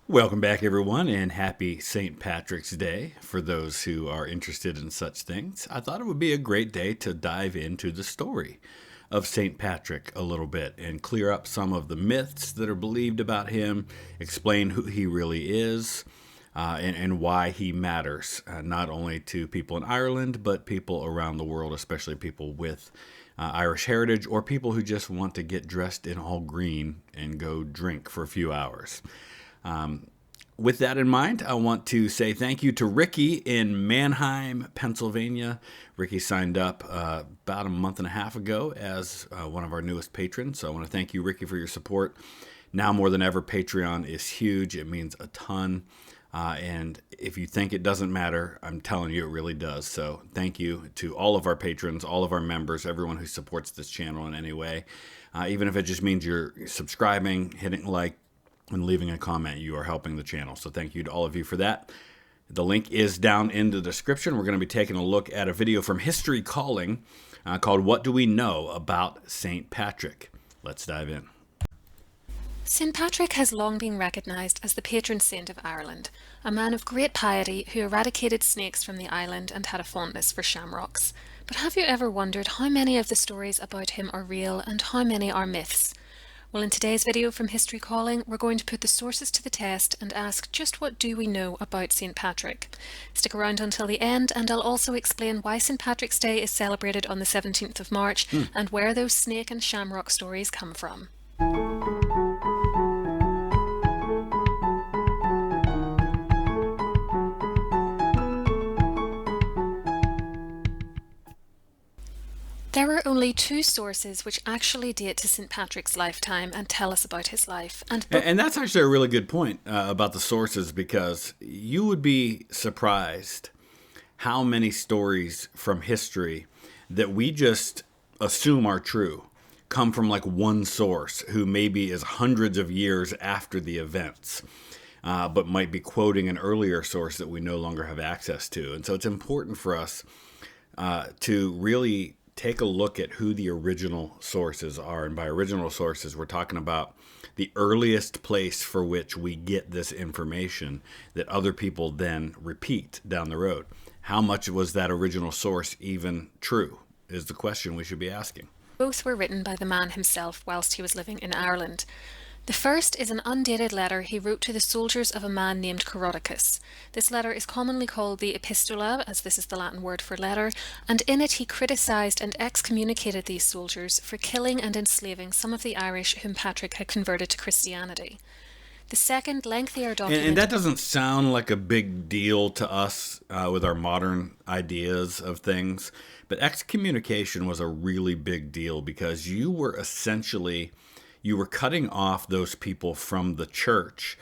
Welcome back, everyone, and happy St. Patrick's Day for those who are interested in such things. I thought it would be a great day to dive into the story of St. Patrick a little bit and clear up some of the myths that are believed about him, explain who he really is, and why he matters, not only to people in Ireland, but people around the world, especially people with Irish heritage or people who just want to get dressed in all green and go drink for a few hours. With that in mind, I want to say thank you to Ricky in Manheim, Pennsylvania. Ricky signed up about a month and a half ago as one of our newest patrons. So I want to thank you, Ricky, for your support. Now more than ever, Patreon is huge. It means a ton. And if you think it doesn't matter, I'm telling you it really does. So thank you to all of our patrons, all of our members, everyone who supports this channel in any way. Even if it just means you're subscribing, hitting like, and leaving a comment, you are helping the channel. So thank you to all of you for that. The link is down in the description. We're going to be taking a look at a video from History Calling called What Do We Know About St. Patrick? Let's dive in. St. Patrick has long been recognised as the patron saint of Ireland, a man of great piety who eradicated snakes from the island and had a fondness for shamrocks. But have you ever wondered how many of the stories about him are real and how many are myths? Well, in today's video from History Calling, we're going to put the sources to the test and ask just what do we know about St. Patrick. Stick around until the end and I'll also explain why St. Patrick's Day is celebrated on the 17th of March and where those snake and shamrock stories come from. There are only two sources which actually date to St. Patrick's lifetime and tell us about his life. And that's actually a really good point about the sources, because you would be surprised how many stories from history that we just assume are true come from like one source who maybe is hundreds of years after the events, but might be quoting an earlier source that we no longer have access to. And so it's important for us to really take a look at who the original sources are. And by original sources, we're talking about the earliest place for which we get this information that other people then repeat down the road. How much was that original source even true is the question we should be asking. Both were written by the man himself whilst he was living in Ireland. The first is an undated letter he wrote to the soldiers of a man named Coroticus. This letter is commonly called the Epistula, as this is the Latin word for letter, and in it he criticised and excommunicated these soldiers for killing and enslaving some of the Irish whom Patrick had converted to Christianity. The second, lengthier document... And that doesn't sound like a big deal to us with our modern ideas of things, but excommunication was a really big deal because you were essentially... you were cutting off those people from the church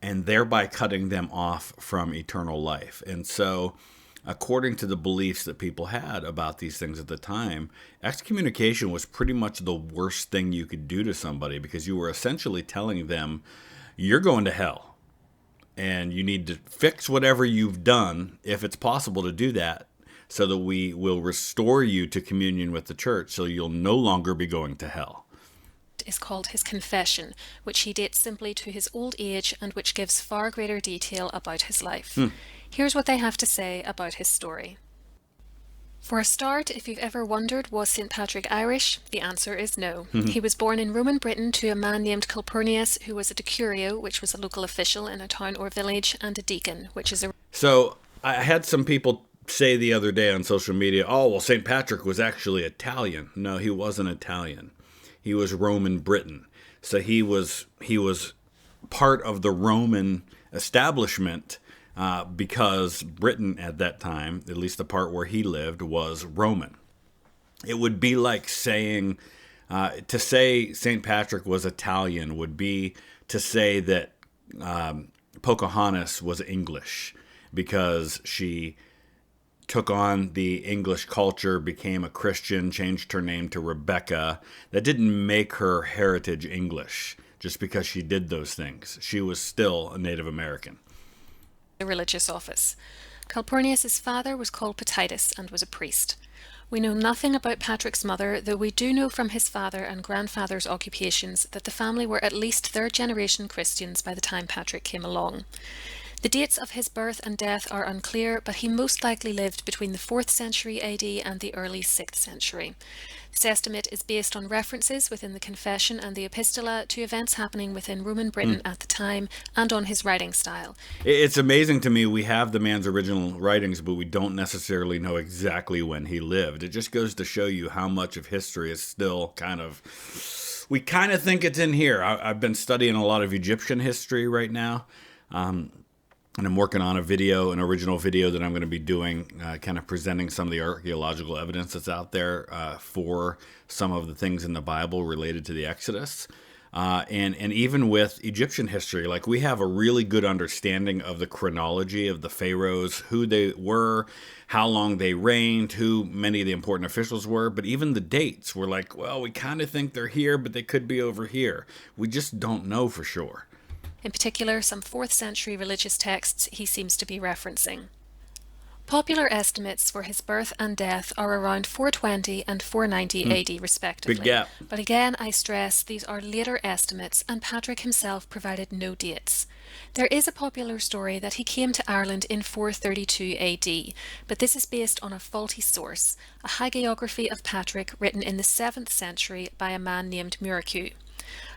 and thereby cutting them off from eternal life. And so, according to the beliefs that people had about these things at the time, excommunication was pretty much the worst thing you could do to somebody, because you were essentially telling them, you're going to hell and you need to fix whatever you've done, if it's possible to do that, so that we will restore you to communion with the church so you'll no longer be going to hell. Is called his Confession, which he dates simply to his old age and which gives far greater detail about his life. Here's what they have to say about his story. For a start, if you've ever wondered, was St. Patrick Irish? The answer is no. He was born in Roman Britain to a man named Calpurnius, who was a decurio, which was a local official in a town or village, and a deacon, which is a... So I had some people say the other day on social media, oh, well, St. Patrick was actually Italian. No, he wasn't Italian. He was Roman Britain. So he was part of the Roman establishment because Britain at that time, at least the part where he lived, was Roman. It would be like saying, to say St. Patrick was Italian would be to say that Pocahontas was English because she took on the English culture, became a Christian, changed her name to Rebecca. That didn't make her heritage English just because she did those things. She was still a Native American. A religious office. Calpurnius's father was called Potitus and was a priest. We know nothing about Patrick's mother, though we do know from his father and grandfather's occupations that the family were at least third generation Christians by the time Patrick came along. The dates of his birth and death are unclear, but he most likely lived between the 4th century AD and the early 6th century. This estimate is based on references within the Confession and the Epistola to events happening within Roman Britain at the time and on his writing style. It's amazing to me we have the man's original writings, but we don't necessarily know exactly when he lived. It just goes to show you how much of history is still we kind of think it's in here. I've been studying a lot of Egyptian history right now. And I'm working on an original video that I'm going to be doing, kind of presenting some of the archaeological evidence that's out there for some of the things in the Bible related to the Exodus. And even with Egyptian history, like we have a really good understanding of the chronology of the pharaohs, who they were, how long they reigned, who many of the important officials were. But even the dates, we're like, well, we kind of think they're here, but they could be over here. We just don't know for sure. In particular, some 4th century religious texts he seems to be referencing. Popular estimates for his birth and death are around 420 and 490 AD respectively. Big gap. But again, I stress these are later estimates and Patrick himself provided no dates. There is a popular story that he came to Ireland in 432 AD, but this is based on a faulty source, a hagiography of Patrick written in the 7th century by a man named Muraku.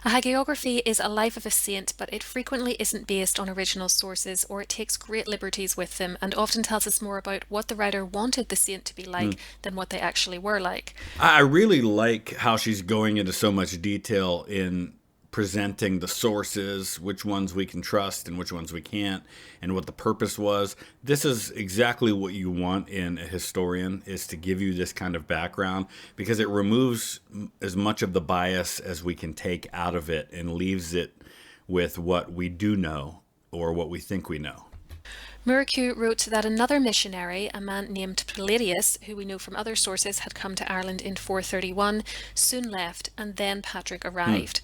A hagiography is a life of a saint, but it frequently isn't based on original sources, or it takes great liberties with them and often tells us more about what the writer wanted the saint to be like than what they actually were like. I really like how she's going into so much detail in presenting the sources, which ones we can trust and which ones we can't, and what the purpose was. This is exactly what you want in a historian, is to give you this kind of background, because it removes as much of the bias as we can take out of it and leaves it with what we do know or what we think we know. Muraku wrote that another missionary, a man named Palladius, who we know from other sources had come to Ireland in 431, soon left, and then Patrick arrived.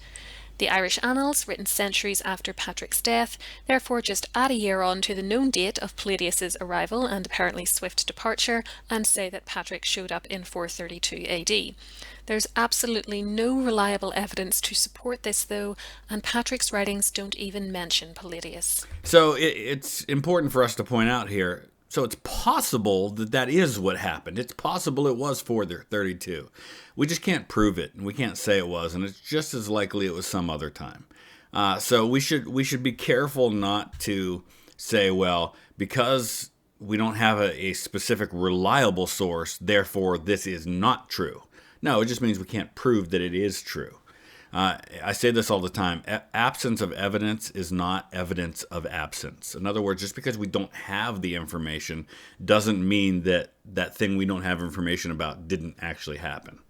The Irish Annals, written centuries after Patrick's death, therefore just add a year on to the known date of Palladius's arrival and apparently swift departure, and say that Patrick showed up in 432 AD. There's absolutely no reliable evidence to support this, though, and Patrick's writings don't even mention Palladius. So it's important for us to point out here, so it's possible that that is what happened. It's possible it was 432. We just can't prove it, and we can't say it was, and it's just as likely it was some other time. So we should be careful not to say, well, because we don't have a specific reliable source, therefore this is not true. No, it just means we can't prove that it is true. I say this all the time. Absence of evidence is not evidence of absence. In other words, just because we don't have the information doesn't mean that that thing we don't have information about didn't actually happen.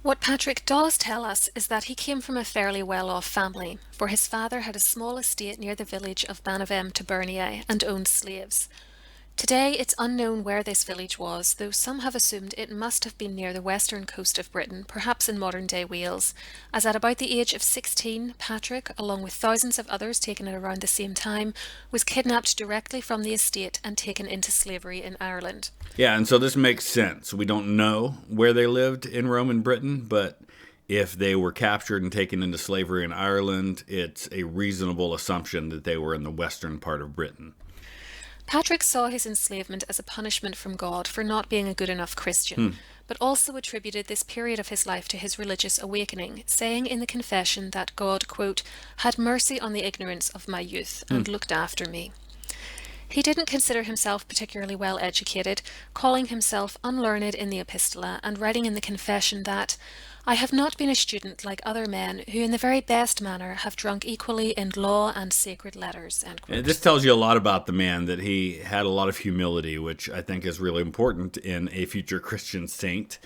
What Patrick does tell us is that he came from a fairly well-off family, for his father had a small estate near the village of Banavem to Bernier and owned slaves. Today it's unknown where this village was, though some have assumed it must have been near the western coast of Britain, perhaps in modern-day Wales, as at about the age of 16, Patrick, along with thousands of others taken at around the same time, was kidnapped directly from the estate and taken into slavery in Ireland. Yeah, and so this makes sense. We don't know where they lived in Roman Britain, but if they were captured and taken into slavery in Ireland, it's a reasonable assumption that they were in the western part of Britain. Patrick saw his enslavement as a punishment from God for not being a good enough Christian, but also attributed this period of his life to his religious awakening, saying in the confession that God, quote, had mercy on the ignorance of my youth and looked after me. He didn't consider himself particularly well educated, calling himself unlearned in the Epistola and writing in the confession that I have not been a student like other men who in the very best manner have drunk equally in law and sacred letters. End quote. And this tells you a lot about the man, that he had a lot of humility, which I think is really important in a future Christian saint.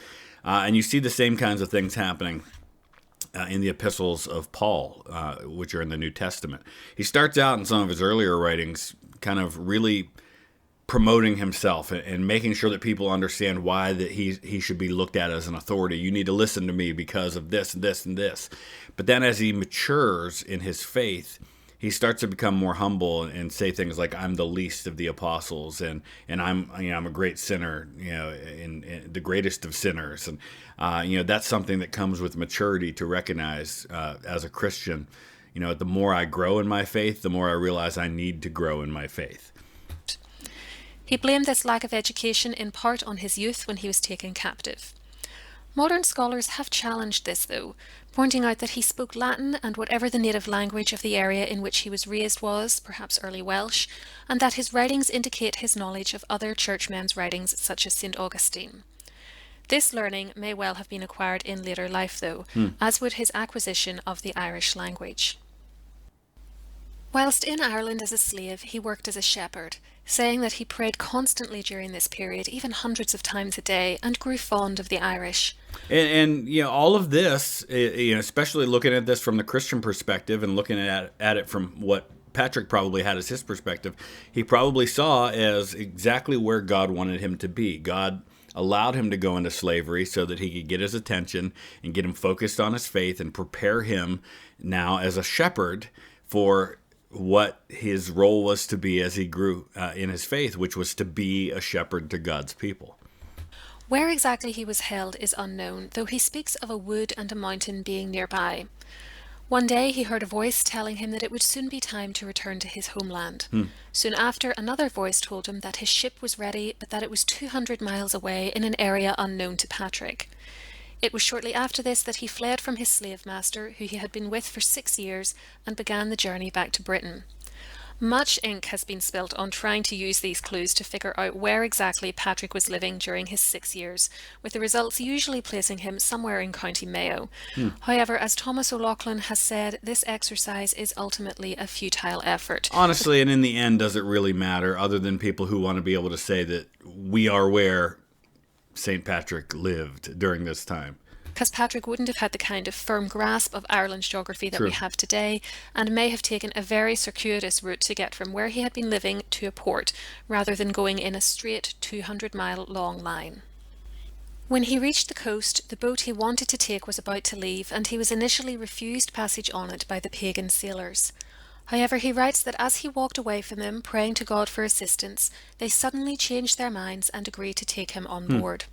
And you see the same kinds of things happening in the epistles of Paul, which are in the New Testament. He starts out in some of his earlier writings kind of really promoting himself and making sure that people understand why that he should be looked at as an authority. You need to listen to me because of this and this and this. But then as he matures in his faith, he starts to become more humble and say things like, "I'm the least of the apostles," and I'm a great sinner, in the greatest of sinners, and that's something that comes with maturity to recognize as a Christian. The more I grow in my faith, the more I realize I need to grow in my faith. He blamed this lack of education in part on his youth when he was taken captive. Modern scholars have challenged this, though, pointing out that he spoke Latin and whatever the native language of the area in which he was raised was, perhaps early Welsh, and that his writings indicate his knowledge of other churchmen's writings such as St. Augustine. This learning may well have been acquired in later life, though, as would his acquisition of the Irish language. Whilst in Ireland as a slave, he worked as a shepherd, saying that he prayed constantly during this period, even hundreds of times a day, and grew fond of the Irish. And all of this, especially looking at this from the Christian perspective and looking at it from what Patrick probably had as his perspective, he probably saw as exactly where God wanted him to be. God allowed him to go into slavery so that he could get his attention and get him focused on his faith and prepare him now as a shepherd for what his role was to be as he grew in his faith, which was to be a shepherd to God's people. Where exactly he was held is unknown, though he speaks of a wood and a mountain being nearby. One day he heard a voice telling him that it would soon be time to return to his homeland. Soon after, another voice told him that his ship was ready, but that it was 200 miles away in an area unknown to Patrick. It was shortly after this that he fled from his slave master, who he had been with for 6 years, and began the journey back to Britain. Much ink has been spilt on trying to use these clues to figure out where exactly Patrick was living during his 6 years, with the results usually placing him somewhere in County Mayo. However, as Thomas O'Loughlin has said, this exercise is ultimately a futile effort. Honestly, and in the end, does it really matter, other than people who want to be able to say that we are where St. Patrick lived during this time? Because Patrick wouldn't have had the kind of firm grasp of Ireland's geography that we have today, and may have taken a very circuitous route to get from where he had been living to a port, rather than going in a straight 200-mile long line. When he reached the coast, the boat he wanted to take was about to leave, and he was initially refused passage on it by the pagan sailors. However, he writes that as he walked away from them, praying to God for assistance, they suddenly changed their minds and agreed to take him on board.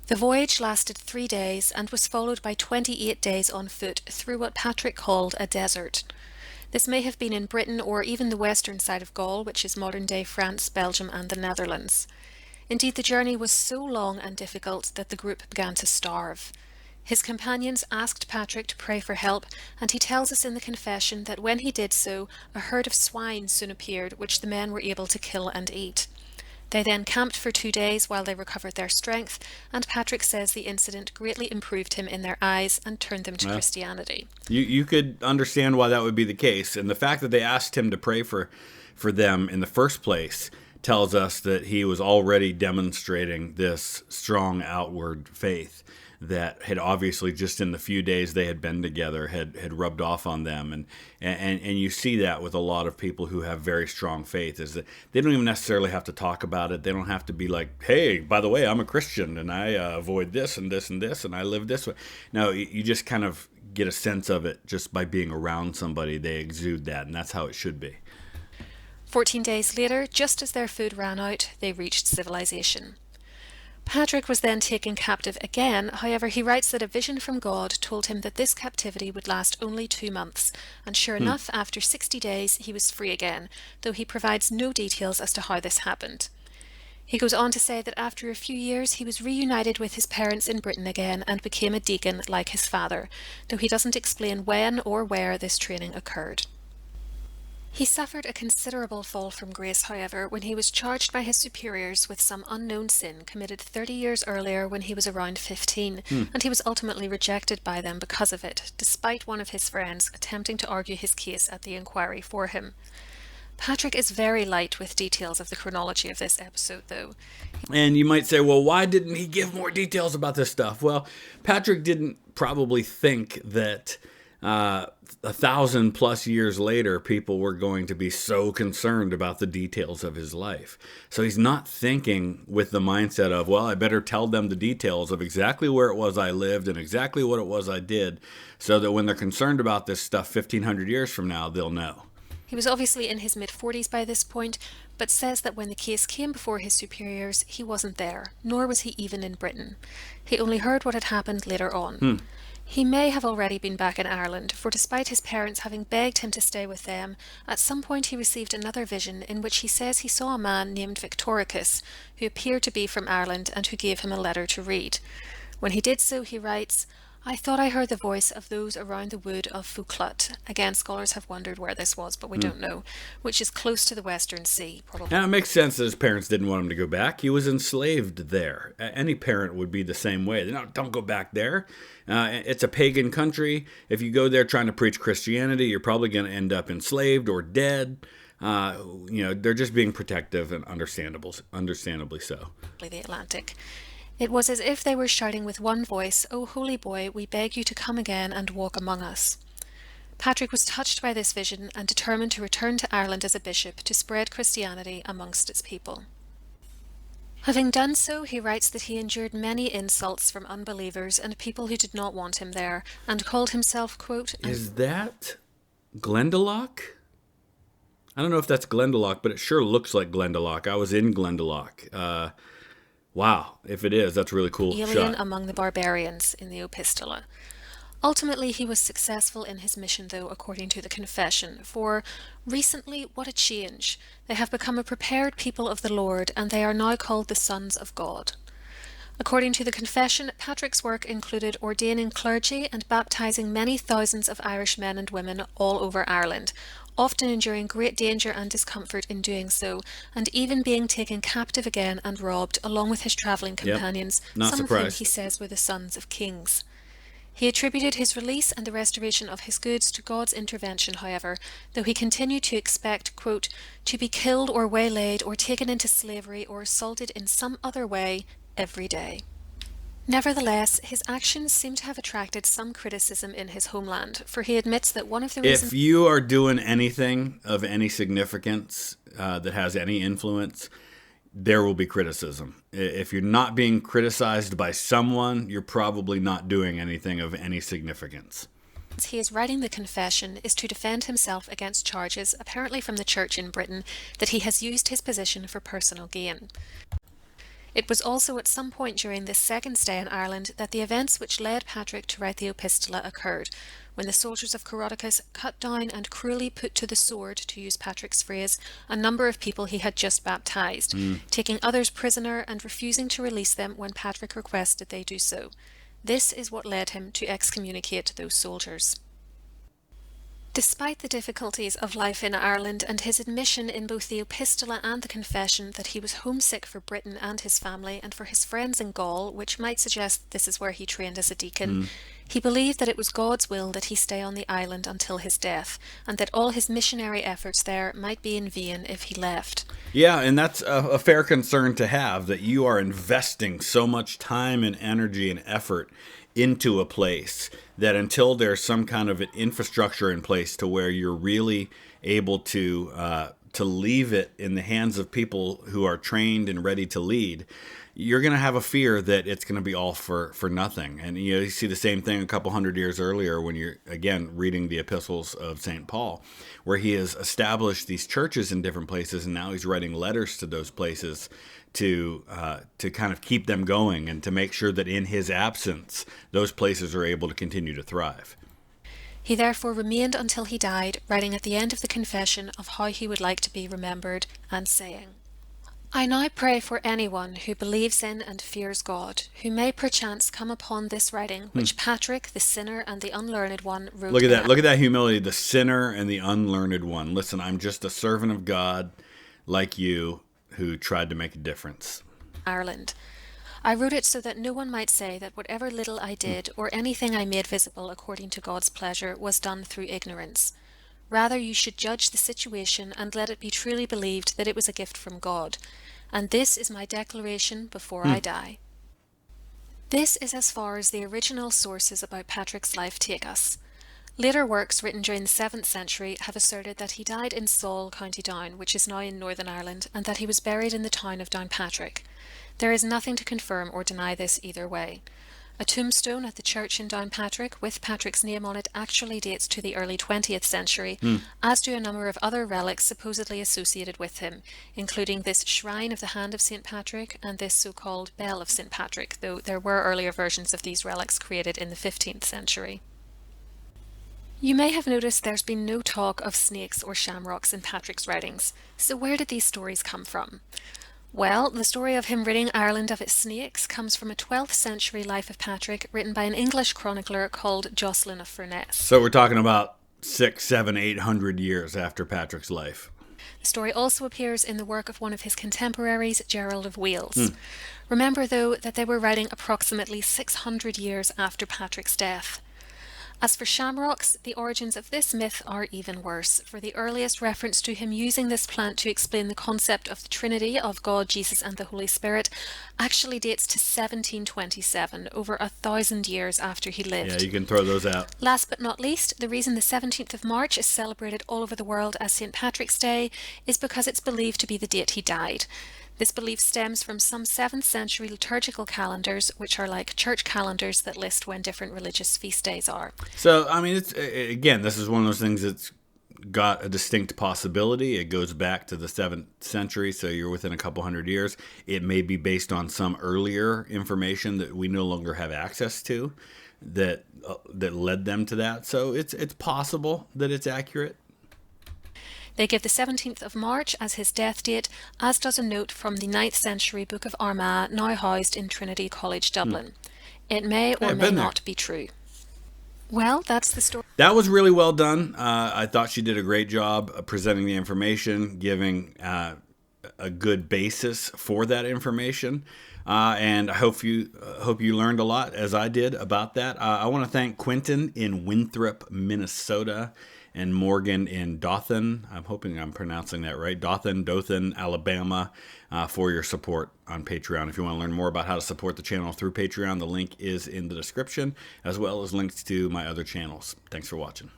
The voyage lasted 3 days and was followed by 28 days on foot through what Patrick called a desert. This may have been in Britain or even the western side of Gaul, which is modern-day France, Belgium and the Netherlands. Indeed, the journey was so long and difficult that the group began to starve. His companions asked Patrick to pray for help, and he tells us in the confession that when he did so, a herd of swine soon appeared, which the men were able to kill and eat. They then camped for 2 days while they recovered their strength, and Patrick says the incident greatly improved him in their eyes and turned them to Christianity. You could understand why that would be the case, and the fact that they asked him to pray for them in the first place tells us that he was already demonstrating this strong outward faith that had obviously just in the few days they had been together had rubbed off on them. And you see that with a lot of people who have very strong faith, is that they don't even necessarily have to talk about it. They don't have to be like, hey, by the way, I'm a Christian and I avoid this and this and this and I live this way. No, you just kind of get a sense of it just by being around somebody. They exude that, and that's how it should be. 14 days later, just as their food ran out, they reached civilization. Patrick was then taken captive again. However, he writes that a vision from God told him that this captivity would last only 2 months, and sure enough, after 60 days he was free again, though he provides no details as to how this happened. He goes on to say that after a few years he was reunited with his parents in Britain again and became a deacon like his father, though he doesn't explain when or where this training occurred. He suffered a considerable fall from grace, however, when he was charged by his superiors with some unknown sin committed 30 years earlier when he was around 15, and he was ultimately rejected by them because of it, despite one of his friends attempting to argue his case at the inquiry for him. Patrick is very light with details of the chronology of this episode, though. And you might say, well, why didn't he give more details about this stuff? Well, Patrick didn't probably think that 1,000+ years later, people were going to be so concerned about the details of his life. So he's not thinking with the mindset of, well, I better tell them the details of exactly where it was I lived and exactly what it was I did, so that when they're concerned about this stuff 1,500 years from now, they'll know. He was obviously in his mid-40s by this point, but says that when the case came before his superiors, he wasn't there, nor was he even in Britain. He only heard what had happened later on. He may have already been back in Ireland, for despite his parents having begged him to stay with them, at some point he received another vision in which he says he saw a man named Victoricus, who appeared to be from Ireland and who gave him a letter to read. When he did so, he writes, "I thought I heard the voice of those around the wood of Fouclut." Again, scholars have wondered where this was, but we don't know, which is close to the Western Sea, probably. Now, it makes sense that his parents didn't want him to go back. He was enslaved there. Any parent would be the same way. No, don't go back there. It's a pagan country. If you go there trying to preach Christianity, you're probably going to end up enslaved or dead. They're just being protective and understandably so. The Atlantic. It was as if they were shouting with one voice, "O holy boy, we beg you to come again and walk among us." Patrick was touched by this vision and determined to return to Ireland as a bishop to spread Christianity amongst its people. Having done so, he writes that he endured many insults from unbelievers and people who did not want him there, and called himself, quote, Is that Glendalough? I don't know if that's Glendalough, but it sure looks like Glendalough. I was in Glendalough. Wow, if it is, that's a really cool alien shot. among the barbarians in the Epistula. Ultimately, he was successful in his mission, though, according to the confession, for recently, what a change! They have become a prepared people of the Lord, and they are now called the sons of God. According to the confession, Patrick's work included ordaining clergy and baptizing many thousands of Irish men and women all over Ireland, often enduring great danger and discomfort in doing so, and even being taken captive again and robbed, along with his travelling companions, not some of whom surprised. he says were the sons of kings. He attributed his release and the restoration of his goods to God's intervention, however, though he continued to expect, quote, "to be killed or waylaid or taken into slavery or assaulted in some other way every day." Nevertheless, his actions seem to have attracted some criticism in his homeland, for he admits that one of the reasons If you are doing anything of any significance that has any influence, there will be criticism. If you're not being criticized by someone, you're probably not doing anything of any significance. he is writing the confession is to defend himself against charges, apparently from the church in Britain, that he has used his position for personal gain. It was also at some point during this second stay in Ireland that the events which led Patrick to write the Epistula occurred, when the soldiers of Coroticus cut down and cruelly put to the sword, to use Patrick's phrase, a number of people he had just baptized, taking others prisoner and refusing to release them when Patrick requested they do so. This is what led him to excommunicate those soldiers. Despite the difficulties of life in Ireland and his admission in both the Epistula and the Confession that he was homesick for Britain and his family and for his friends in Gaul, which might suggest this is where he trained as a deacon, he believed that it was God's will that he stay on the island until his death, and that all his missionary efforts there might be in vain if he left. Yeah, and that's a fair concern to have, that you are investing so much time and energy and effort into a place that until there's some kind of an infrastructure in place to where you're really able to leave it in the hands of people who are trained and ready to lead, you're going to have a fear that it's going to be all for nothing. And you see the same thing a couple hundred years earlier when you're, again, reading the epistles of St. Paul, where he has established these churches in different places, and now he's writing letters to those places to kind of keep them going and to make sure that in his absence, those places are able to continue to thrive. He therefore remained until he died, writing at the end of the confession of how he would like to be remembered, and saying, "I now pray for anyone who believes in and fears God, who may perchance come upon this writing, which Patrick, the sinner and the unlearned one, wrote." Look at that. Look at that humility, the sinner and the unlearned one. Listen, I'm just a servant of God like you who tried to make a difference. Ireland. I wrote it so that no one might say that whatever little I did or anything I made visible according to God's pleasure was done through ignorance. Rather, you should judge the situation and let it be truly believed that it was a gift from God. And this is my declaration before I die. This is as far as the original sources about Patrick's life take us. Later works written during the 7th century have asserted that he died in Saul, County Down, which is now in Northern Ireland, and that he was buried in the town of Downpatrick. There is nothing to confirm or deny this either way. A tombstone at the church in Downpatrick with Patrick's name on it actually dates to the early 20th century, as do a number of other relics supposedly associated with him, including this shrine of the hand of St. Patrick and this so-called bell of St. Patrick, though there were earlier versions of these relics created in the 15th century. You may have noticed there's been no talk of snakes or shamrocks in Patrick's writings. So where did these stories come from? Well, the story of him ridding Ireland of its snakes comes from a 12th century life of Patrick written by an English chronicler called Jocelyn of Furness. So we're talking about 6, 7, 800 years after Patrick's life. The story also appears in the work of one of his contemporaries, Gerald of Wales. Remember, though, that they were writing approximately 600 years after Patrick's death. As for shamrocks, the origins of this myth are even worse, for the earliest reference to him using this plant to explain the concept of the Trinity of God, Jesus and the Holy Spirit actually dates to 1727, over 1,000 years after he lived. Yeah, you can throw those out. Last but not least, the reason the 17th of March is celebrated all over the world as St. Patrick's Day is because it's believed to be the date he died. This belief stems from some 7th century liturgical calendars, which are like church calendars that list when different religious feast days are. So, I mean, again, this is one of those things that's got a distinct possibility. It goes back to the 7th century, so you're within a couple hundred years. It may be based on some earlier information that we no longer have access to that led them to that. So it's possible that it's accurate. They give the 17th of March as his death date, as does a note from the 9th century Book of Armagh, now housed in Trinity College, Dublin. It may or may not be true. Well, that's the story. That was really well done. I thought she did a great job of presenting the information, giving a good basis for that information. And I hope you learned a lot, as I did, about that. I want to thank Quentin in Winthrop, Minnesota, and Morgan in Dothan. I'm hoping I'm pronouncing that right. Dothan, Alabama, for your support on Patreon. If you want to learn more about how to support the channel through Patreon, the link is in the description, as well as links to my other channels. Thanks for watching.